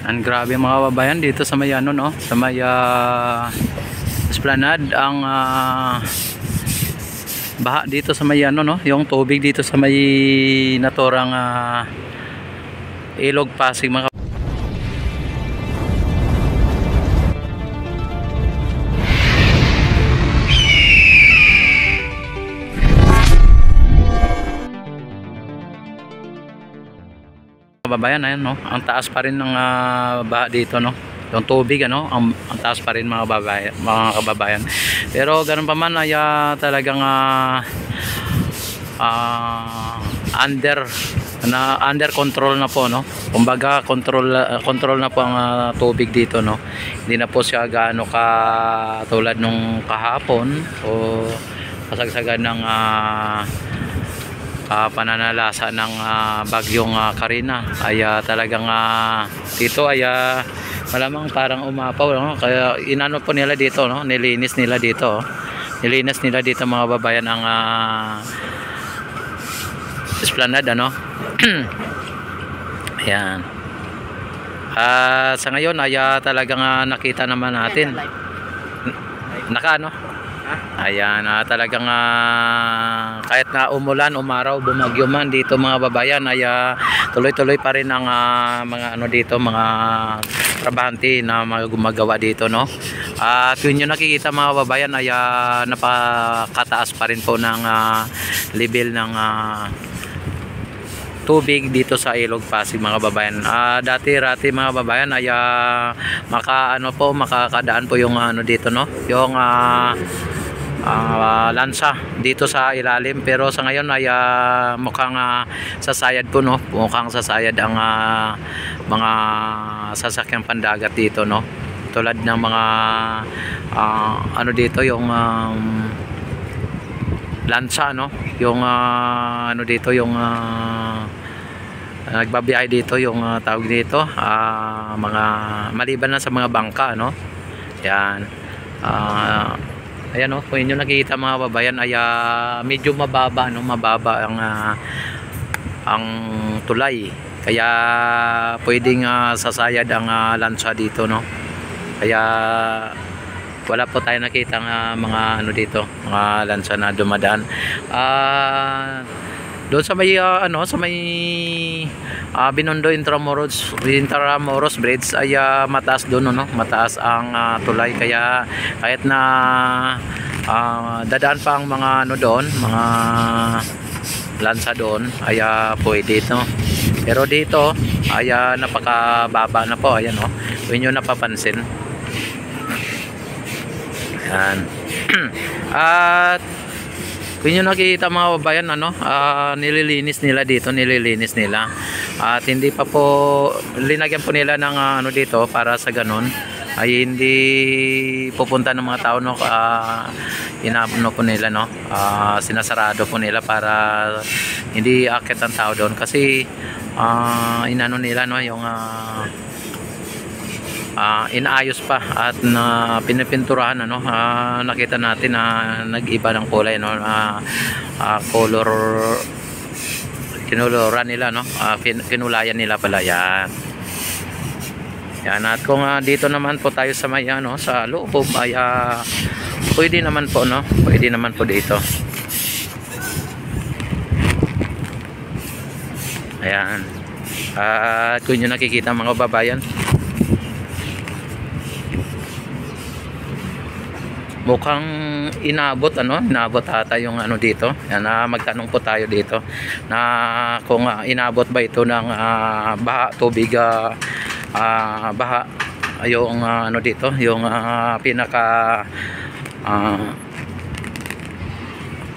Ang grabe mga babayan dito sa may ano, no, sa may esplanade ang baha dito sa may ano, no, yung tubig dito sa may naturang Ilog Pasig mga kababayan. Ayan, no, ang taas pa rin ng baha dito, no, yung tubig, ano, ang taas pa rin mga kababayan, pero ganun pa man ay talagang under control na po, no, kumbaga control na po ang tubig dito, no. Hindi na po siya gaano ka tulad nung kahapon o kasagsagan ng pananalasa ng bagyong Karina ay talagang dito ay malamang parang umapaw, no? Kaya inano po nila dito, no? Nilinis nila dito mga babayan ang esplanade, ano. Ayan. Sa ngayon ay talagang nakita naman natin ayan, talagang kahit na umulan, umaraw, bumagyo man dito mga babayan ay tuloy-tuloy pa rin ang mga ano dito, mga trabahante na gumagawa dito, no. At yun yung nakikita mga babayan ay napakataas pa rin po ng level ng tubig dito sa Ilog Pasig mga babayan. Dati-rati mga babayan ay makakadaan po yung ano dito, no, yung lansa dito sa ilalim, pero sa ngayon ay mukhang sasayad po, no, mukhang sasayad ang mga sasakyang pandagat dito, no, tulad ng mga ano dito, yung lansa, no, yung ano dito, yung nagbabiyahe dito, yung tawag dito, mga maliban na sa mga bangka, no. Yan, ayan, no, kung inyo nakikita mga babayan ay medyo mababa, no, mababa ang tulay, kaya pwedeng sasayad ang lansa dito, no. Kaya wala po tayo nakita mga ano dito, mga lansa na dumadaan. Doon sa may ano, sa may Binondo Intramuros Bridge ay mataas doon, no, mataas ang tulay, kaya kahit na dadaan pa ang mga ano doon, mga lansa doon ay pwede ito, pero dito ay napakababa na po. Ayan, no, kung inyo napapansin. Ayan. At kung nyo nakikita mga babayan, ano, nililinis nila dito, at hindi pa po linagyan po nila ng ano dito para sa ganun ay hindi pupunta ng mga tao, no. Inapno po nila, no, sinasarado po nila para hindi akit ang tao doon, kasi inano nila, no, yung inaayos pa at pinipinturahan, ano. Nakita natin na nag-iba ng kulay, no, color, kinuluran nila, no, kinulayan nila pala. Yan. At kung dito naman po tayo sa may ano, sa loob ay pwede naman po, no, pwede naman po dito. Ayan. At kung nyo nakikita mga babayan, mukhang inabot ata yung ano dito. Yan, magtanong po tayo dito na kung inabot ba ito ng baha, tubig, baha, yung ano dito, yung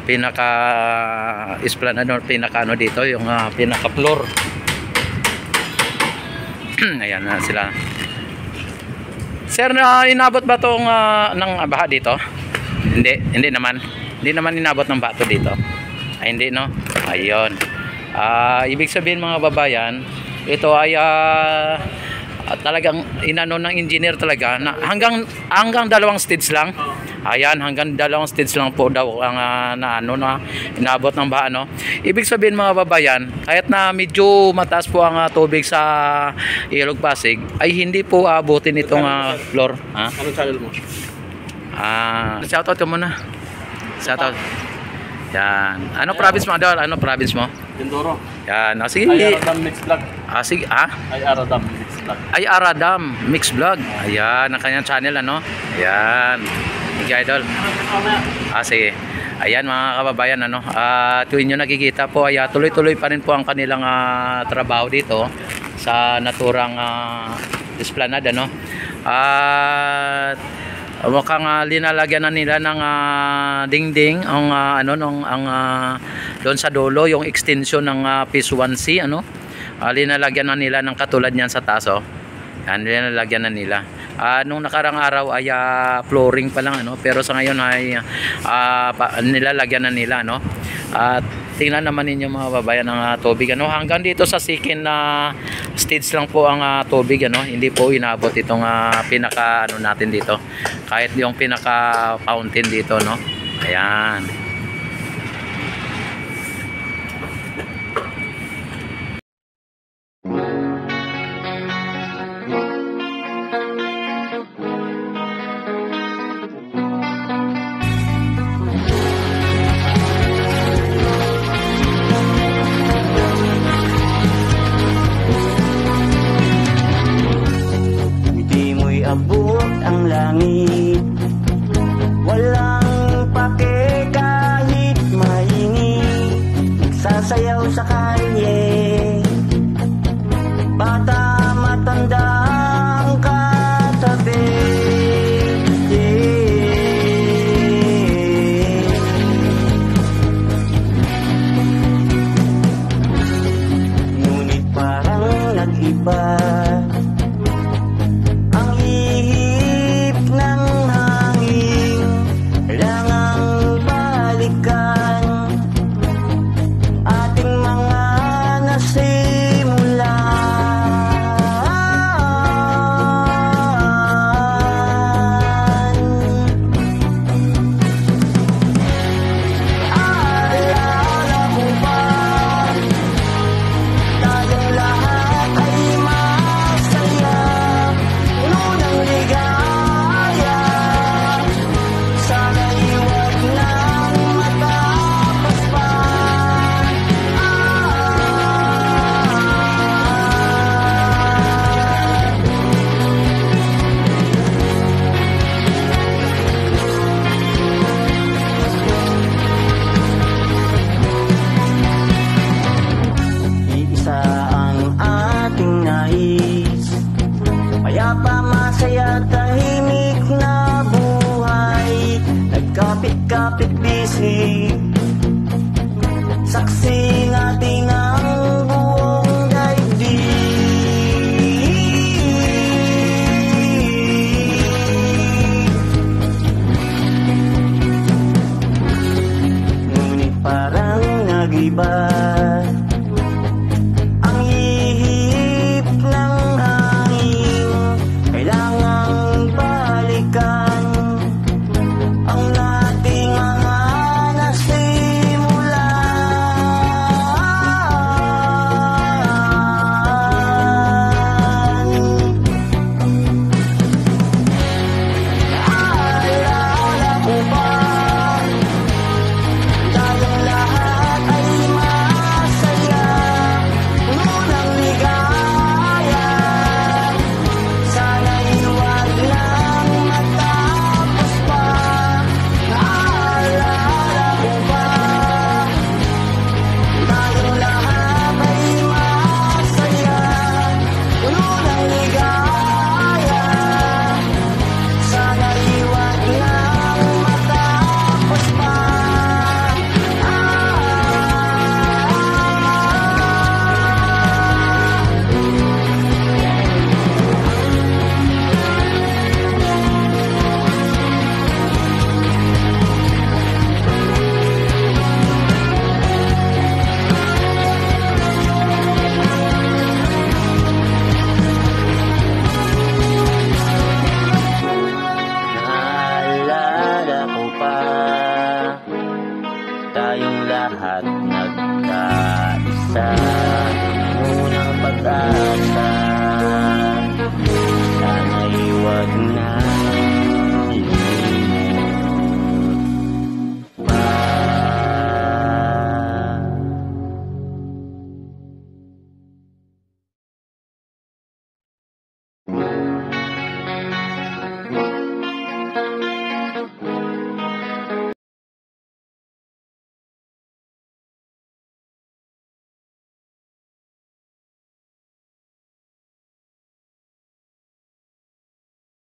pinaka esplanade, pinaka ano dito, yung pinaka floor. Ayan na sila. Sir, inabot ba itong ng baha dito? Hindi naman inabot ng bato dito. Ay, hindi, no? Ayun. Ibig sabihin mga babayan, ito ay At talagang inano ng engineer talaga na hanggang 2 stage lang. Ayan, hanggang 2 stage lang po daw ang na inabot ng baha, no. Ibig sabihin mga babayan, kahit na medyo mataas po ang tubig sa Ilog Pasig, ay hindi po abutin itong floor. Ha? Anong channel mo? Shoutout ka muna. Shoutout. Yan. Ano province mo, Adol? Ano province mo? Mindoro. Yan. Sige. Ay Aradam Mix Vlog. Sige. Ay Aradam Mix Vlog. Ay Aradam Mix Vlog. Ayan, ang kanyang channel, ano? Ayan. Sige, Idol. Sige. Ayan mga kababayan, ano? Tuwing nyo nakikita po ay tuloy-tuloy pa rin po ang kanilang trabaho dito sa naturang esplanade, ano? At mukhang linalagyan na nila ng dingding ang doon sa dulo yung extension ng Phase 1C, ano. Linalagyan na nila ng katulad niyan sa taso. Yan, linalagyan na nila. Nung nakarang araw ay flooring pa lang, ano, pero sa ngayon ay nilalagyan na nila, no. At tingnan naman ninyo mga babayan ng tubig, ano, hanggang dito sa second stage lang po ang tubig, ano, hindi po inabot itong pinaka ano natin dito, kahit yung pinaka fountain dito, no. Ayan.